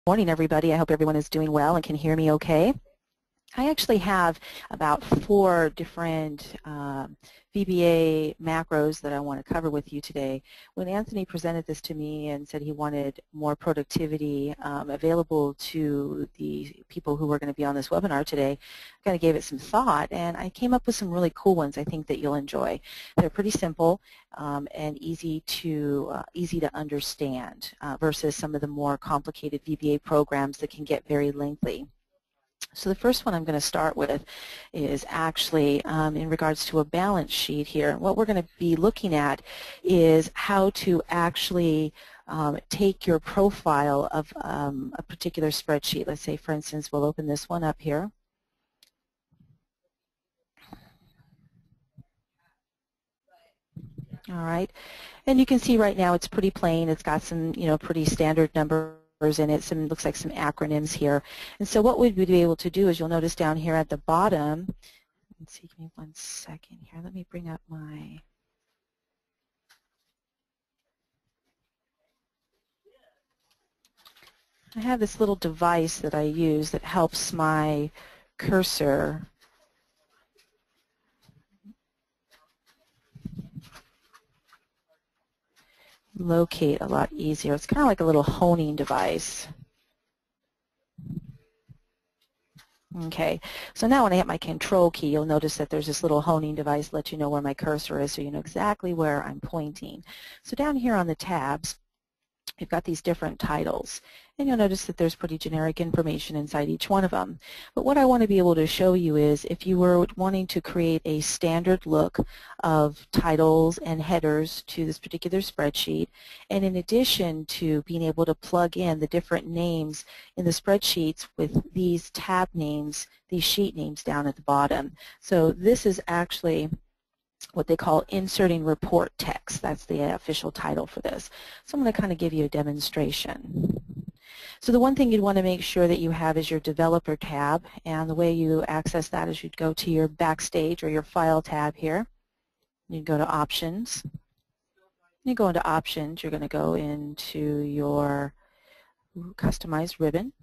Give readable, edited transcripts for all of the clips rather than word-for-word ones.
Morning, everybody. I hope everyone is doing well and can hear me okay. I actually have about 4 different VBA macros that I want to cover with you today. When Anthony presented this to me and said he wanted more productivity available to the people who were going to be on this webinar today, I kind of gave it some thought, and I came up with some really cool ones I think that you'll enjoy. They're pretty simple and easy to understand versus some of the more complicated VBA programs that can get very lengthy. So the first one I'm going to start with is actually in regards to a balance sheet here. What we're going to be looking at is how to actually take your profile of a particular spreadsheet. Let's say, for instance, we'll open this one up here. All right, and you can see right now it's pretty plain. It's got some, pretty standard numbers in it. Looks like some acronyms here. And so what we'd be able to do is, you'll notice down here at the bottom, let's see, give me 1 second here. Let me bring up my, I have this little device that I use that helps my cursor locate a lot easier. It's kind of like a little honing device. Okay, so now when I hit my control key, you'll notice that there's this little honing device that lets you know where my cursor is, so you know exactly where I'm pointing. So down here on the tabs, you've got these different titles, and you'll notice that there's pretty generic information inside each one of them. But what I want to be able to show you is, if you were wanting to create a standard look of titles and headers to this particular spreadsheet, and in addition to being able to plug in the different names in the spreadsheets with these tab names, these sheet names down at the bottom. So this is actually what they call inserting report text. That's the official title for this. So I'm going to kind of give you a demonstration. So the one thing you'd want to make sure that you have is your developer tab, and the way you access that is you'd go to your backstage or your file tab here. You'd go to options. You go into options, you're going to go into your customized ribbon.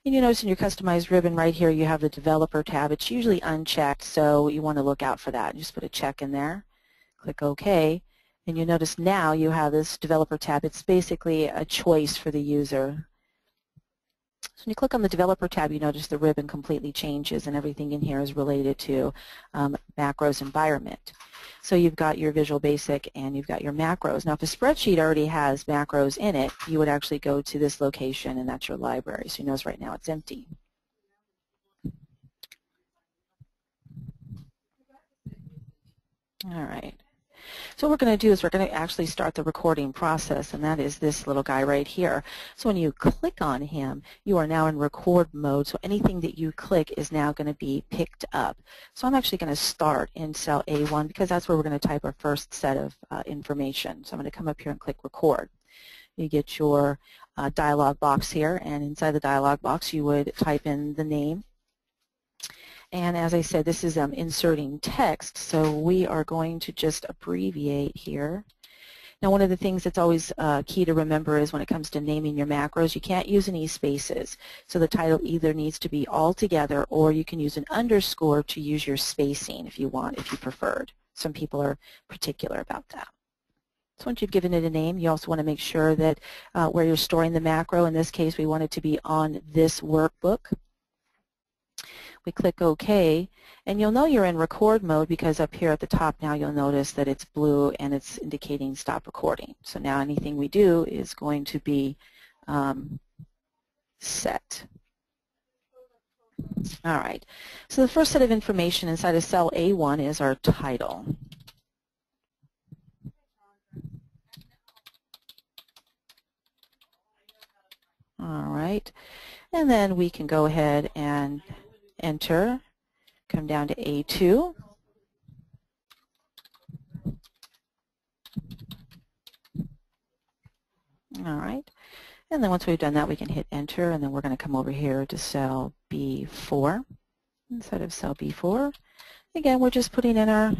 And you notice in your customized ribbon right here you have the developer tab. It's usually unchecked, so you want to look out for that. Just put a check in there. Click OK. And you notice now you have this developer tab. It's basically a choice for the user. So when you click on the developer tab, you notice the ribbon completely changes and everything in here is related to macros environment. So you've got your Visual Basic and you've got your macros. Now if a spreadsheet already has macros in it, you would actually go to this location, and that's your library. So you notice right now it's empty. All right. So what we're going to do is we're going to actually start the recording process, and that is this little guy right here. So when you click on him, you are now in record mode, so anything that you click is now going to be picked up. So I'm actually going to start in cell A1 because that's where we're going to type our first set of information. So I'm going to come up here and click record. You get your dialog box here, and inside the dialog box you would type in the name. And as I said, this is inserting text, so we are going to just abbreviate here. Now one of the things that's always key to remember is when it comes to naming your macros, you can't use any spaces. So the title either needs to be all together, or you can use an underscore to use your spacing if you want, if you preferred. Some people are particular about that. So once you've given it a name, you also want to make sure that where you're storing the macro, in this case we want it to be on this workbook. We click OK, and you'll know you're in record mode because up here at the top now you'll notice that it's blue and it's indicating stop recording. So now anything we do is going to be set. All right, so the first set of information inside of cell A1 is our title. All right, and then we can go ahead and enter, come down to A2. All right, and then once we've done that we can hit enter, and then we're going to come over here to cell B4. Instead of cell B4, again we're just putting in our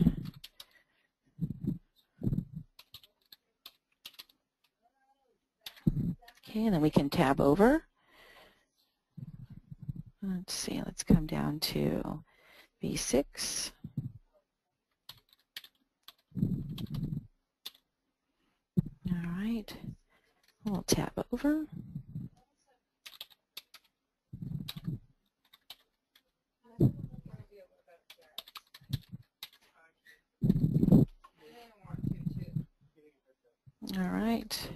okay, and then we can tab over Let's see, let's come down to B6. All right, we'll tab over. All right.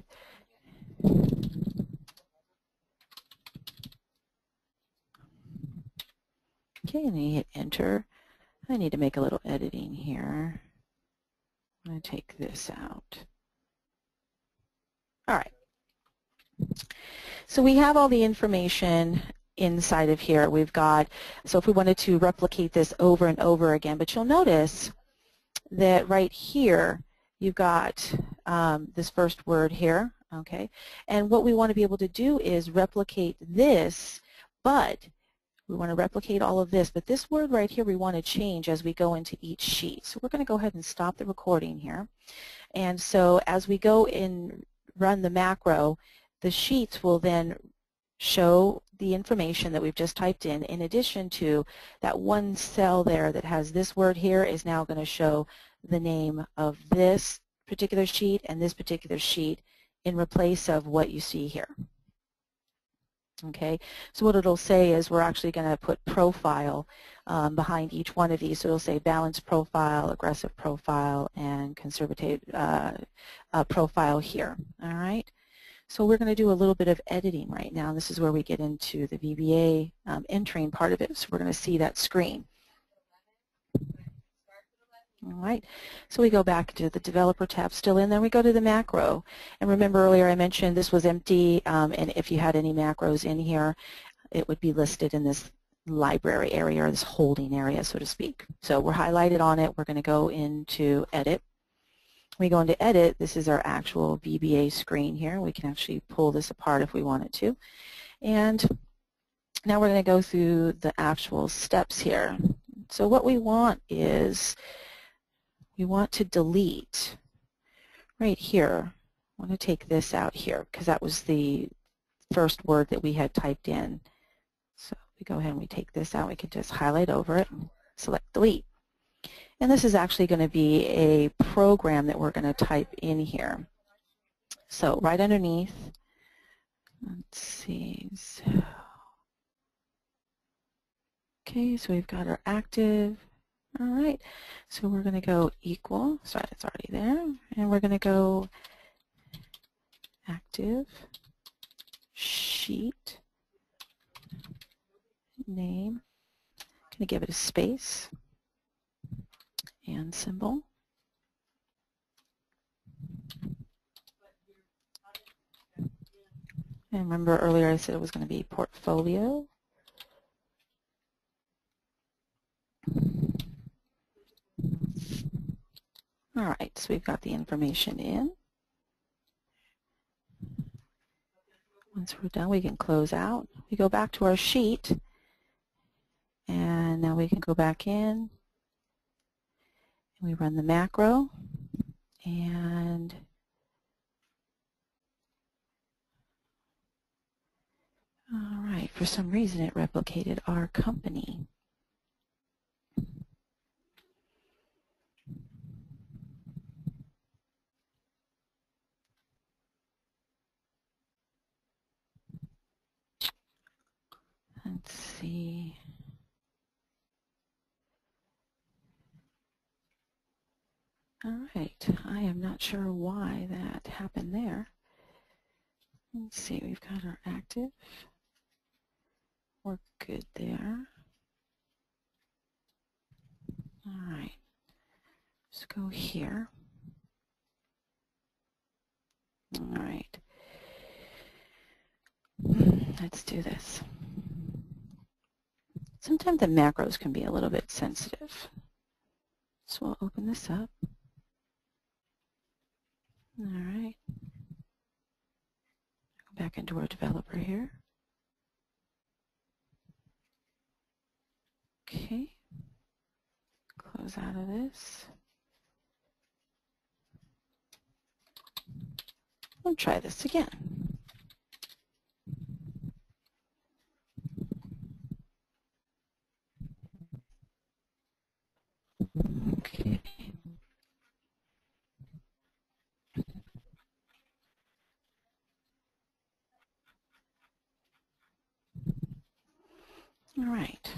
Okay, and then you hit enter. I need to make a little editing here. I'm going to take this out. All right. So we have all the information inside of here. We've got, so if we wanted to replicate this over and over again, but you'll notice that right here you've got this first word here, okay? And what we want to be able to do is replicate this, but we want to replicate all of this, but this word right here we want to change as we go into each sheet. So we're going to go ahead and stop the recording here. And so as we go and run the macro, the sheets will then show the information that we've just typed in addition to that one cell there that has this word here is now going to show the name of this particular sheet and this particular sheet in replace of what you see here. Okay, so what it'll say is we're actually going to put profile behind each one of these. So it'll say balanced profile, aggressive profile, and conservative profile here. All right. So we're going to do a little bit of editing right now. This is where we get into the VBA entering part of it. So we're going to see that screen. All right, so we go back to the developer tab still in, then we go to the macro. And remember earlier I mentioned this was empty, and if you had any macros in here, it would be listed in this library area or this holding area, so to speak. So we're highlighted on it. We're going to go into edit. When we go into edit, this is our actual VBA screen here. We can actually pull this apart if we wanted to. And now we're going to go through the actual steps here. So what we want is we want to delete right here. I want to take this out here because that was the first word that we had typed in. So we go ahead and we take this out. We can just highlight over it and select delete. And this is actually going to be a program that we're going to type in here. So right underneath, let's see. So, okay, so we've got our active. All right, so we're going to go equal, sorry, it's already there, and we're going to go active sheet name. I'm going to give it a space and symbol. And remember earlier I said it was going to be portfolio. All right, so we've got the information in. Once we're done, we can close out. We go back to our sheet, and now we can go back in. We run the macro, and all right, for some reason it replicated our company. Let's see. All right, I am not sure why that happened there. Let's see, we've got our active. We're good there. All right, let's go here. All right, let's do this. Sometimes the macros can be a little bit sensitive. So we'll open this up. All right. Go back into our developer here. Okay. Close out of this. We'll try this again. All right.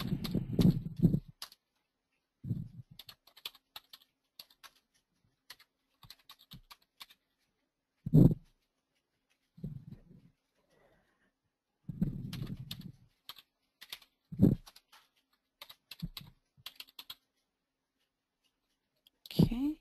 Okay.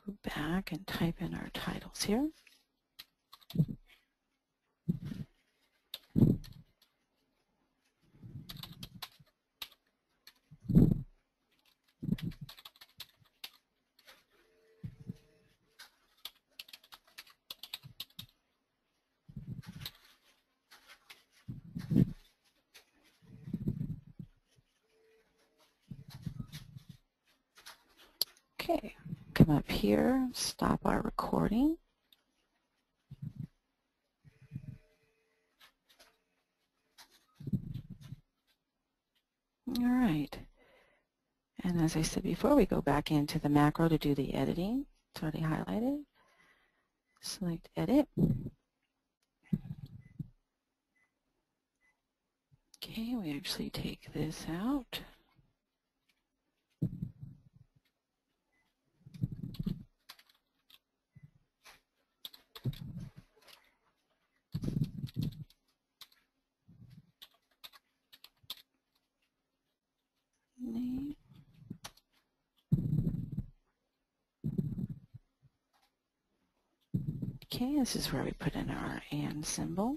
Go back and type in our titles here. Okay, come up here, stop our recording. All right. And as I said before, we go back into the macro to do the editing. It's already highlighted. Select Edit. Okay, we actually take this out. Name. Okay, this is where we put in our and symbol.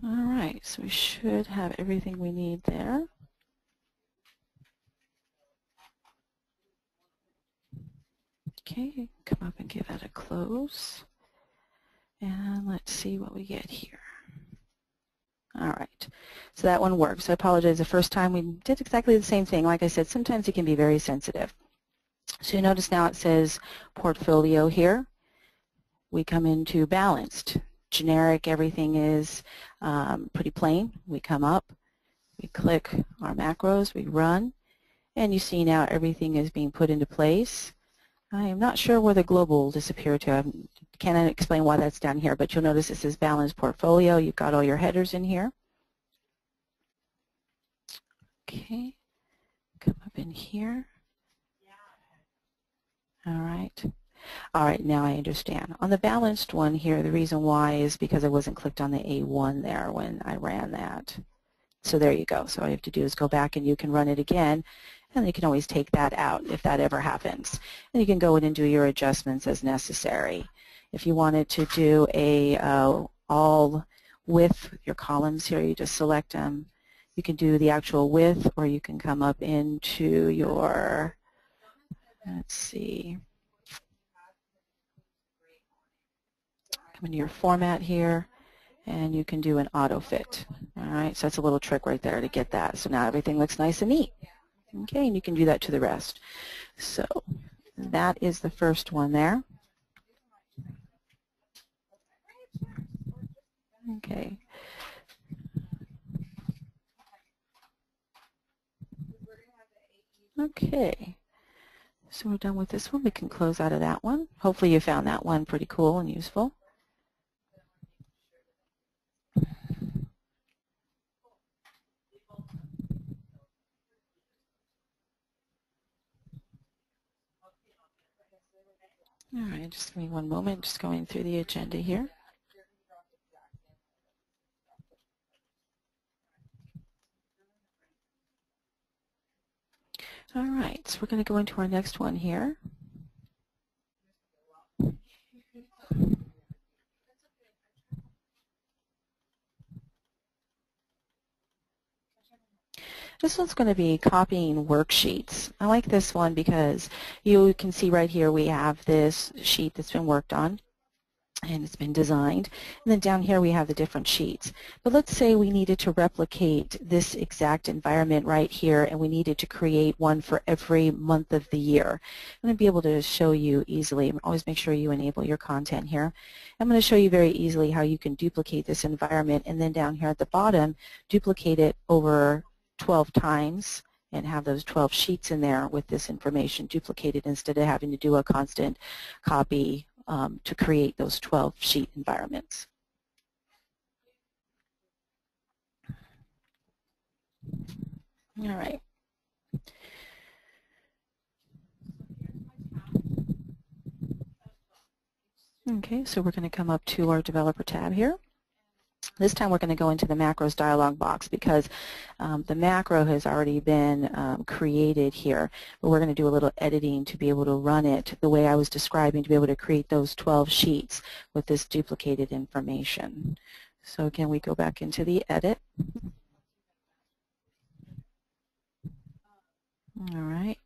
All right, so we should have everything we need there. Okay, come up and give that a close. And let's see what we get here. All right, so that one works. I apologize, the first time we did exactly the same thing. Like I said, sometimes it can be very sensitive. So you notice now it says portfolio here. We come into balanced. Generic, everything is pretty plain. We come up, we click our macros, we run, and you see now everything is being put into place. I am not sure where the global disappeared to. I can't explain why that's down here, but you'll notice it says balanced portfolio. You've got all your headers in here. Okay, come up in here. All right. All right, now I understand. On the balanced one here, the reason why is because I wasn't clicked on the A1 there when I ran that. So there you go. So all you have to do is go back and you can run it again, and you can always take that out if that ever happens. And you can go in and do your adjustments as necessary. If you wanted to do a all width, your columns here, you just select them. You can do the actual width, or you can come up into your, let's see, come into your format here, and you can do an auto fit. All right, so that's a little trick right there to get that. So now everything looks nice and neat. Okay, and you can do that to the rest. So that is the first one there. Okay. Okay. So we're done with this one. We can close out of that one. Hopefully you found that one pretty cool and useful. All right, just give me one moment. Just going through the agenda here. All right, so we're going to go into our next one here. This one's going to be copying worksheets. I like this one because you can see right here we have this sheet that's been worked on. and it's been designed. And then down here we have the different sheets. But let's say we needed to replicate this exact environment right here, and we needed to create one for every month of the year. I'm going to be able to show you easily. Always make sure you enable your content here. I'm going to show you very easily how you can duplicate this environment, and then down here at the bottom, duplicate it over 12 times and have those 12 sheets in there with this information duplicated instead of having to do a constant copy to create those 12 sheet environments. All right. Okay, so we're going to come up to our developer tab here. This time we're going to go into the macros dialog box because the macro has already been created here, but we're going to do a little editing to be able to run it the way I was describing, to be able to create those 12 sheets with this duplicated information. So again, we go back into the edit. All right.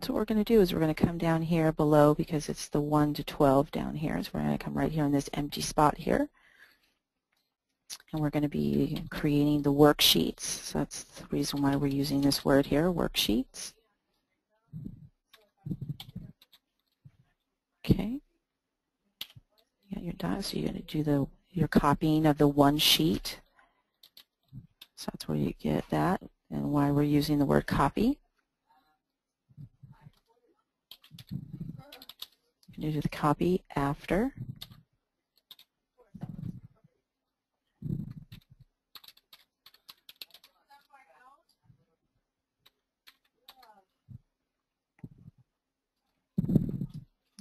So what we're going to do is we're going to come down here below because it's the 1 to 12 down here. So we're going to come right here in this empty spot here. And we're going to be creating the worksheets. So that's the reason why we're using this word here, worksheets. Okay. You got your dot, so you're going to do your copying of the one sheet. So that's where you get that and why we're using the word copy. You do the copy after.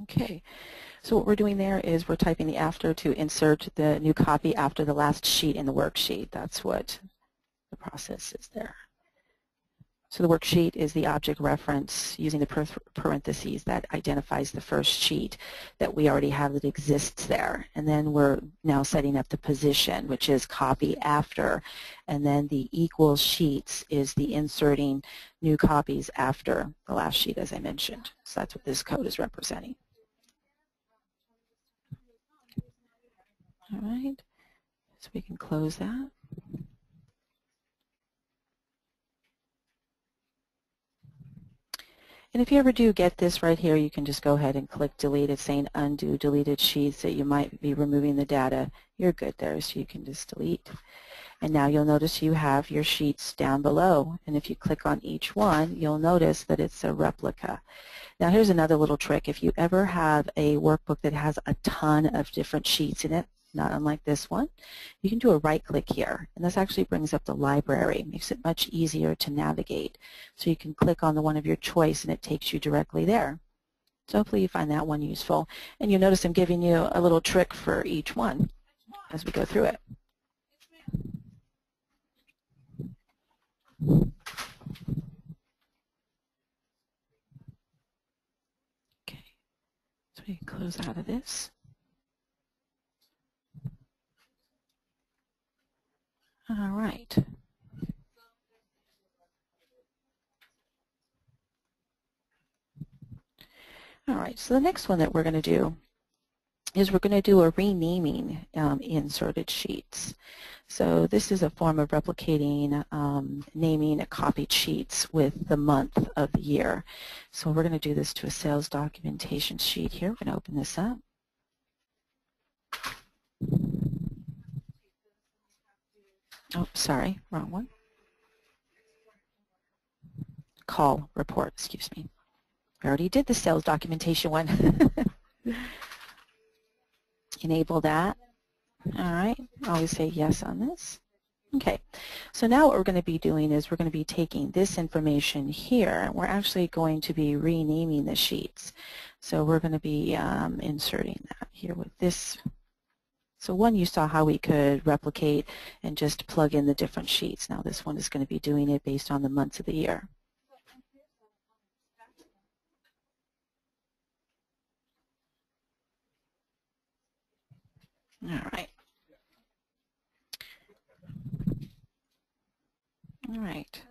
Okay, so what we're doing there is we're typing the after to insert the new copy after the last sheet in the worksheet. That's what the process is there. So the worksheet is the object reference using the parentheses that identifies the first sheet that we already have that exists there. And then we're now setting up the position, which is copy after. And then the equal sheets is the inserting new copies after the last sheet, as I mentioned. So that's what this code is representing. All right, so we can close that. And if you ever do get this right here, you can just go ahead and click delete. It's saying undo deleted sheets that you might be removing the data. You're good there, so you can just delete. And now you'll notice you have your sheets down below. And if you click on each one, you'll notice that it's a replica. Now here's another little trick. If you ever have a workbook that has a ton of different sheets in it, not unlike this one, you can do a right click here, and this actually brings up the library, makes it much easier to navigate. So you can click on the one of your choice and it takes you directly there. So hopefully you find that one useful. And you'll notice I'm giving you a little trick for each one as we go through it. Okay, so we can close out of this. All right. All right, so the next one that we're going to do is we're going to do a renaming inserted sheets. So this is a form of replicating naming copied sheets with the month of the year. So we're going to do this to a sales documentation sheet here. We're going to open this up. Oh, sorry, wrong one. Call report, excuse me. I already did the sales documentation one. Enable that. All right, always say yes on this. Okay, so now what we're going to be doing is we're going to be taking this information here and we're actually going to be renaming the sheets. So we're going to be inserting that here with this. So one, you saw how we could replicate and just plug in the different sheets. Now this one is going to be doing it based on the months of the year. All right. All right.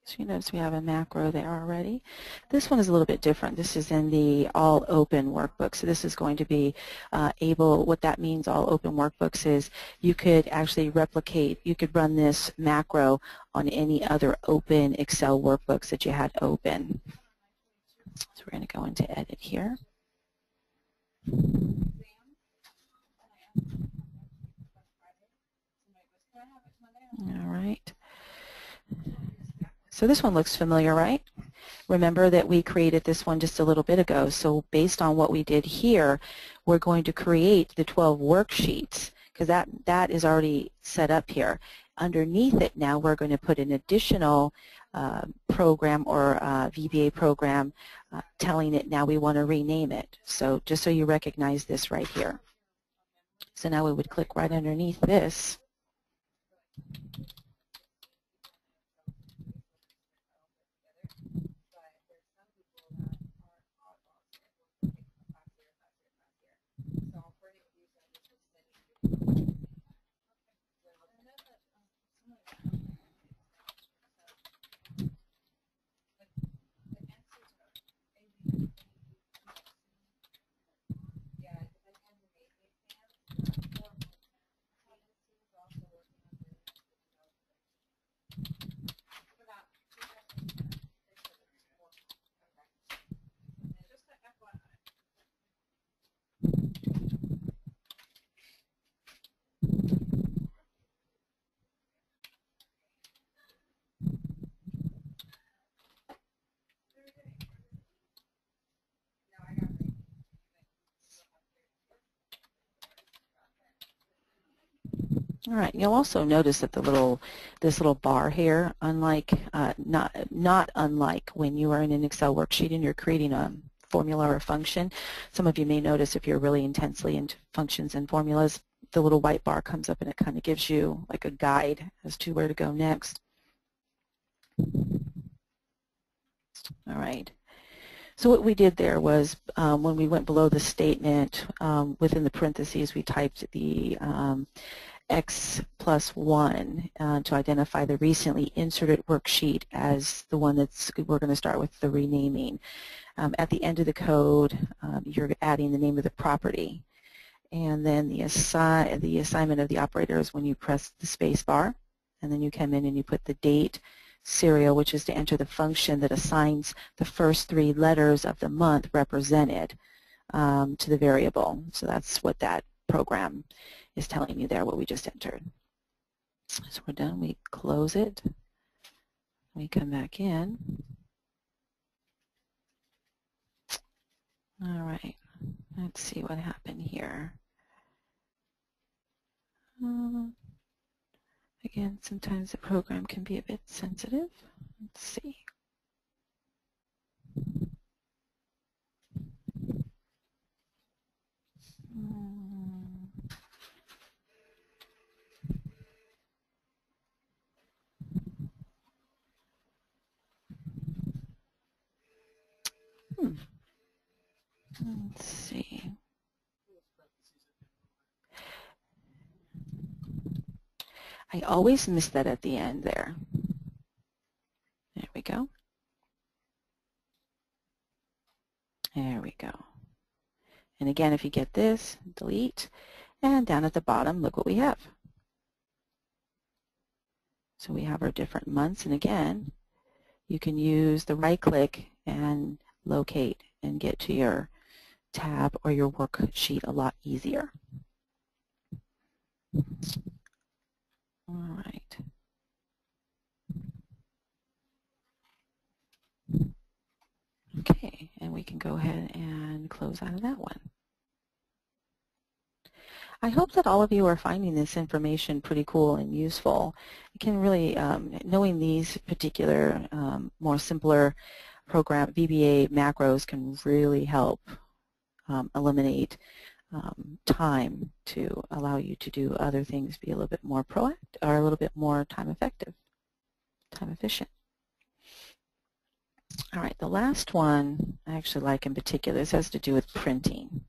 So you notice we have a macro there already. This one is a little bit different. This is in the all open workbook. So this is going to be what that means, all open workbooks, is you could actually replicate, you could run this macro on any other open Excel workbooks that you had open. So we're going to go into edit here. All right. So this one looks familiar, right? Remember that we created this one just a little bit ago. So based on what we did here, we're going to create the 12 worksheets because that is already set up here. Underneath it now, we're going to put an additional program or VBA program telling it now we want to rename it. So just so you recognize this right here. So now we would click right underneath this. All right, you'll also notice that this little bar here, not unlike when you are in an Excel worksheet and you're creating a formula or a function. Some of you may notice if you're really intensely into functions and formulas, the little white bar comes up and it kind of gives you like a guide as to where to go next. All right. So what we did there was when we went below the statement, within the parentheses we typed the X plus 1 to identify the recently inserted worksheet as the one we're going to start with the renaming. At the end of the code, you're adding the name of the property. And then the assignment of the operator is when you press the space bar, and then you come in and you put the date serial, which is to enter the function that assigns the first 3 letters of the month represented to the variable. So that's what that program is telling you there, what we just entered. So we're done. We close it. We come back in. All right. Let's see what happened here. Again, sometimes the program can be a bit sensitive. Let's see. Let's see. I always miss that at the end there. There we go. There we go. And again, if you get this, delete. And down at the bottom, look what we have. So we have our different months. And again, you can use the right click and locate and get to your tab or your worksheet a lot easier. All right. Okay, and we can go ahead and close out of that one. I hope that all of you are finding this information pretty cool and useful. It can really, knowing these particular more simpler program VBA macros can really help eliminate time to allow you to do other things, be a little bit more proactive or a little bit more time effective, time efficient. All right, the last one I actually like in particular. This has to do with printing.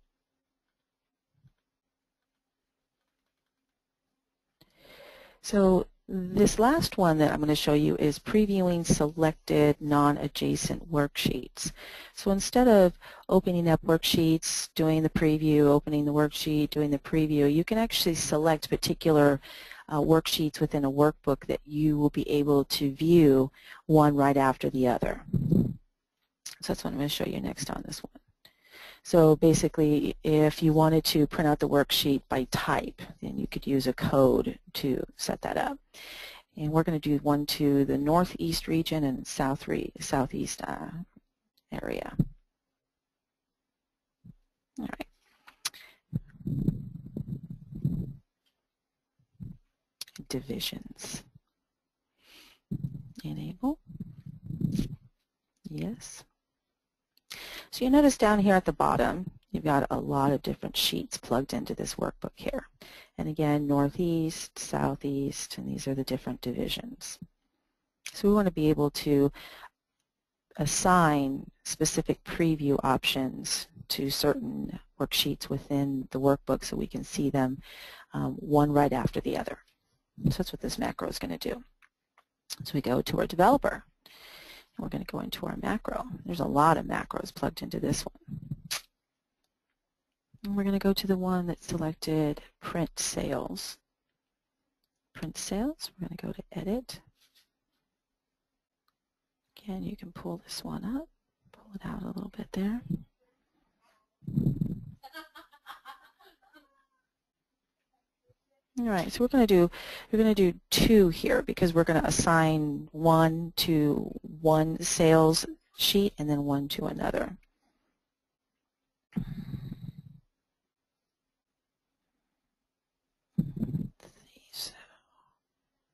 So This last one that I'm going to show you is previewing selected non-adjacent worksheets. So instead of opening up worksheets, doing the preview, opening the worksheet, doing the preview, you can actually select particular worksheets within a workbook that you will be able to view one right after the other. So that's what I'm going to show you next on this one. So basically, if you wanted to print out the worksheet by type, then you could use a code to set that up. And we're going to do one to the northeast region and southeast area. All right. Divisions. Enable. Yes. So you notice down here at the bottom, you've got a lot of different sheets plugged into this workbook here. And again, northeast, southeast, and these are the different divisions. So we want to be able to assign specific preview options to certain worksheets within the workbook so we can see them one right after the other. So that's what this macro is going to do. So we go to our developer. We're going to go into our macro. There's a lot of macros plugged into this one. And we're going to go to the one that's selected print sales. Print sales, we're going to go to edit. Again, you can pull this one up, pull it out a little bit there. All right, so we're going to do two here because we're going to assign one to one sales sheet and then one to another. So I'm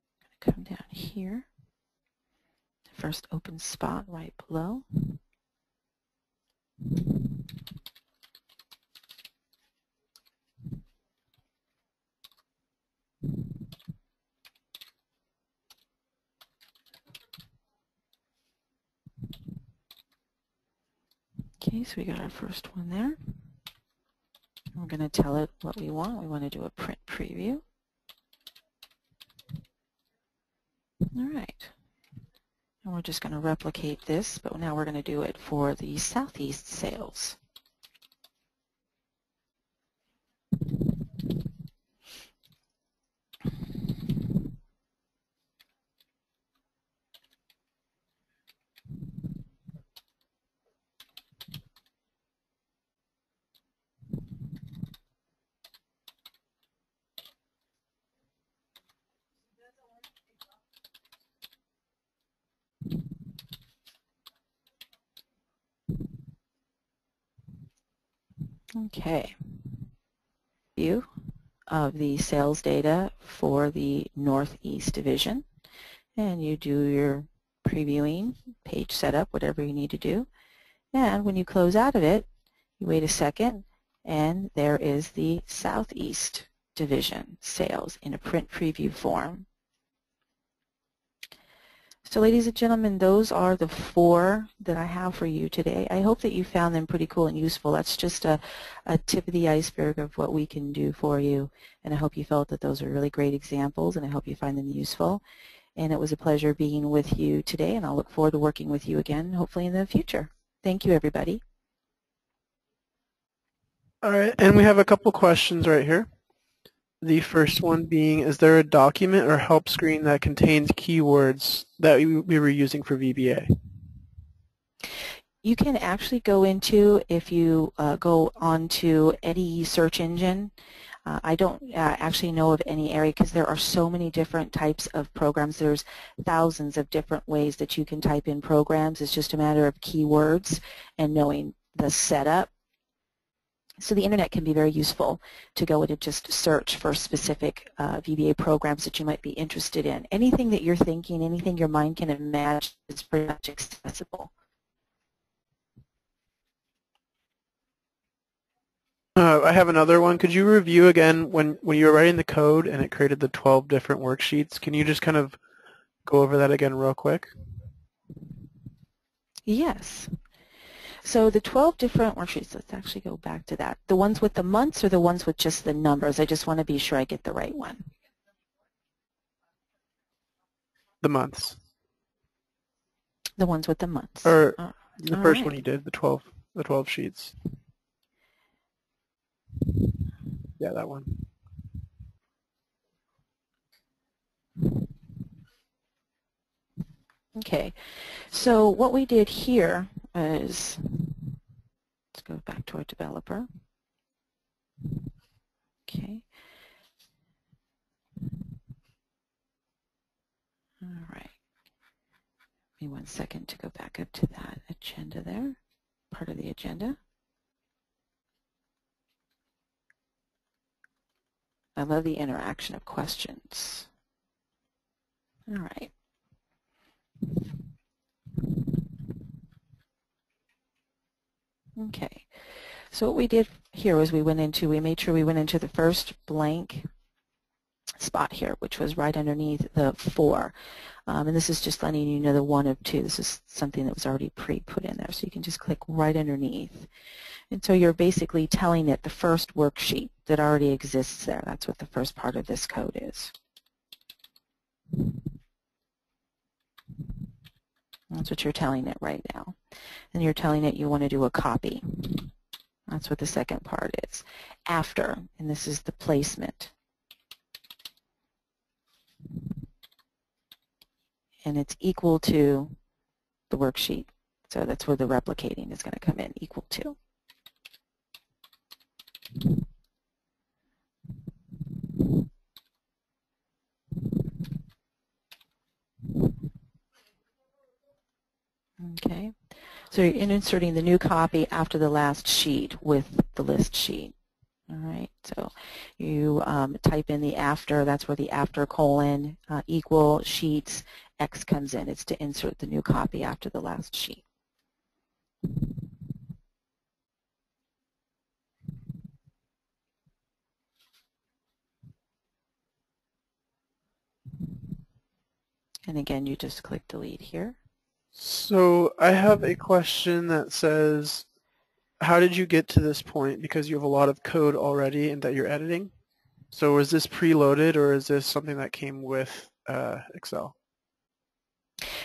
going to come down here, the first open spot right below. Okay, so we got our first one there. We're going to tell it what we want. We want to do a print preview. All right. And we're just going to replicate this, but now we're going to do it for the southeast sales. Okay. View of the sales data for the Northeast Division. And you do your previewing, page setup, whatever you need to do. And when you close out of it, you wait a second, and there is the Southeast Division sales in a print preview form. So ladies and gentlemen, those are the 4 that I have for you today. I hope that you found them pretty cool and useful. That's just a tip of the iceberg of what we can do for you. And I hope you felt that those are really great examples, and I hope you find them useful. And it was a pleasure being with you today, and I'll look forward to working with you again, hopefully in the future. Thank you, everybody. All right, and we have a couple questions right here. The first one being, is there a document or help screen that contains keywords that we were using for VBA? You can actually go into, if you go onto any search engine, I don't actually know of any area because there are so many different types of programs. There's thousands of different ways that you can type in programs. It's just a matter of keywords and knowing the setup. So the internet can be very useful to go in and just search for specific VBA programs that you might be interested in. Anything that you're thinking, anything your mind can imagine is pretty much accessible. I have another one. Could you review again when you were writing the code and it created the 12 different worksheets? Can you just kind of go over that again real quick? Yes. So the 12 different worksheets, let's actually go back to that. The ones with the months or the ones with just the numbers? I just want to be sure I get the right one. The months. The ones with the months. Or All the first one right. you did, the 12 sheets. Yeah, that one. Okay. So what we did here is, let's go back to our developer. Okay. All right. Give me 1 second to go back up to that agenda there, part of the agenda. I love the interaction of questions. All right. Okay. So what we did here was we made sure we went into the first blank spot here, which was right underneath the 4. And this is just letting you know the 1 of 2. This is something that was already pre-put in there. So you can just click right underneath. And so you're basically telling it the first worksheet that already exists there. That's what the first part of this code is. That's what you're telling it right now. And you're telling it you want to do a copy. That's what the second part is. After, and this is the placement. And it's equal to the worksheet. So that's where the replicating is going to come in, equal to. Okay. So you're inserting the new copy after the last sheet with the list sheet. All right, so you type in the after, that's where the after colon equal sheets, X comes in. It's to insert the new copy after the last sheet. And again, you just click delete here. So I have a question that says, how did you get to this point? Because you have a lot of code already and that you're editing. So is this preloaded or is this something that came with Excel?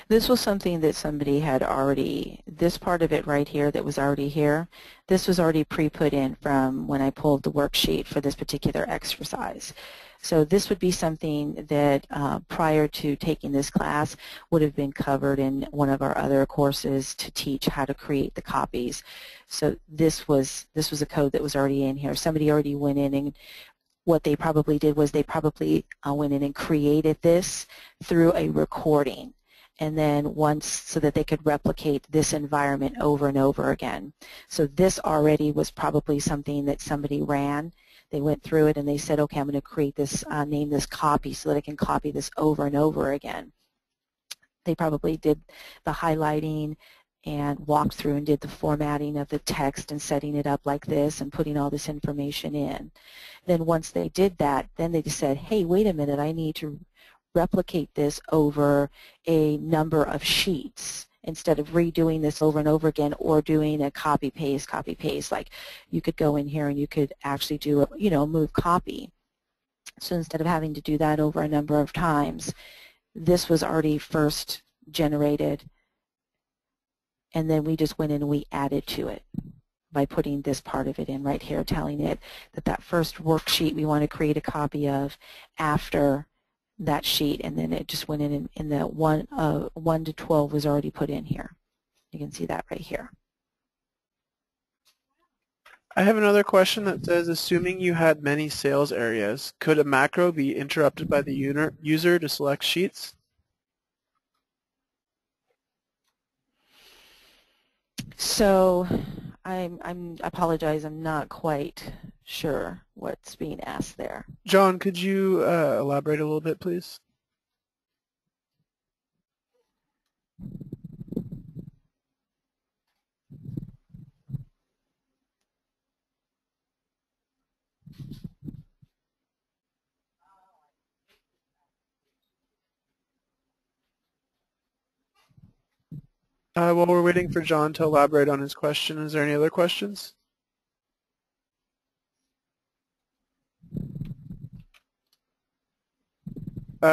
This was something that somebody had already, this part of it right here that was already here, this was already pre-put in from when I pulled the worksheet for this particular exercise. So this would be something that prior to taking this class would have been covered in one of our other courses to teach how to create the copies. So this was a code that was already in here. Somebody already went in, and what they probably did was they probably went in and created this through a recording, and then once so that they could replicate this environment over and over again. So this already was probably something that somebody ran. They went through it and they said, okay, I'm going to create this, name this copy so that I can copy this over and over again. They probably did the highlighting and walked through and did the formatting of the text and setting it up like this and putting all this information in. Then once they did that, then they just said, hey, wait a minute, I need to replicate this over a number of sheets instead of redoing this over and over again or doing a copy paste. Like you could go in here and you could actually do a, move copy. So instead of having to do that over a number of times, this was already first generated, and then we just went in and we added to it by putting this part of it in right here, telling it that that first worksheet we want to create a copy of after that sheet, and then it just went in and the 1 to 12 was already put in here. You can see that right here. I have another question that says, assuming you had many sales areas, could a macro be interrupted by the user to select sheets? So I apologize, I'm not quite sure what's being asked there. John, could you elaborate a little bit, please? While we're waiting for John to elaborate on his question, is there any other questions?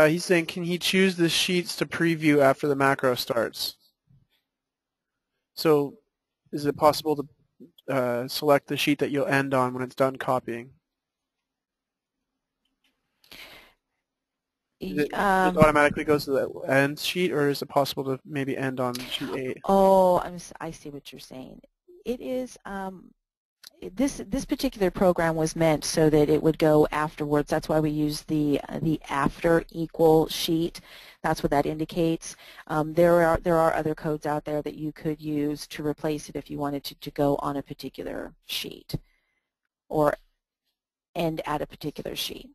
He's saying, can he choose the sheets to preview after the macro starts? So is it possible to select the sheet that you'll end on when it's done copying? It just automatically goes to the end sheet, or is it possible to maybe end on sheet 8? Oh, I see what you're saying. It is, this particular program was meant so that it would go afterwards. That's why we use the after equal sheet. That's what that indicates. There are other codes out there that you could use to replace it if you wanted to go on a particular sheet or end at a particular sheet.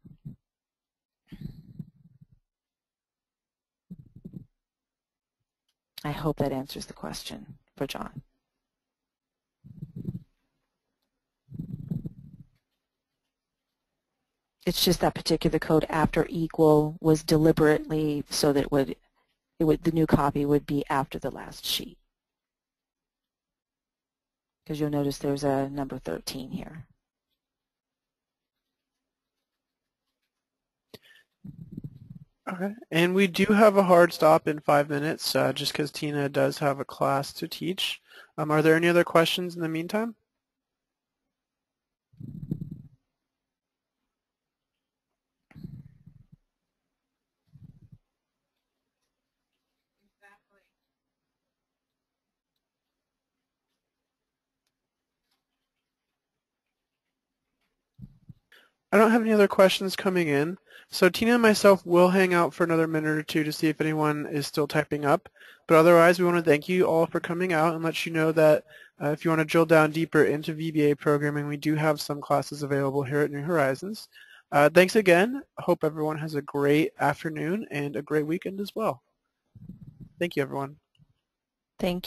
I hope that answers the question for John. It's just that particular code after equal was deliberately so that the new copy would be after the last sheet. Because you'll notice there's a number 13 here. Okay. And we do have a hard stop in 5 minutes, just because Tina does have a class to teach. Are there any other questions in the meantime? I don't have any other questions coming in. So Tina and myself will hang out for another minute or two to see if anyone is still typing up. But otherwise, we want to thank you all for coming out and let you know that if you want to drill down deeper into VBA programming, we do have some classes available here at New Horizons. Thanks again. I hope everyone has a great afternoon and a great weekend as well. Thank you, everyone. Thank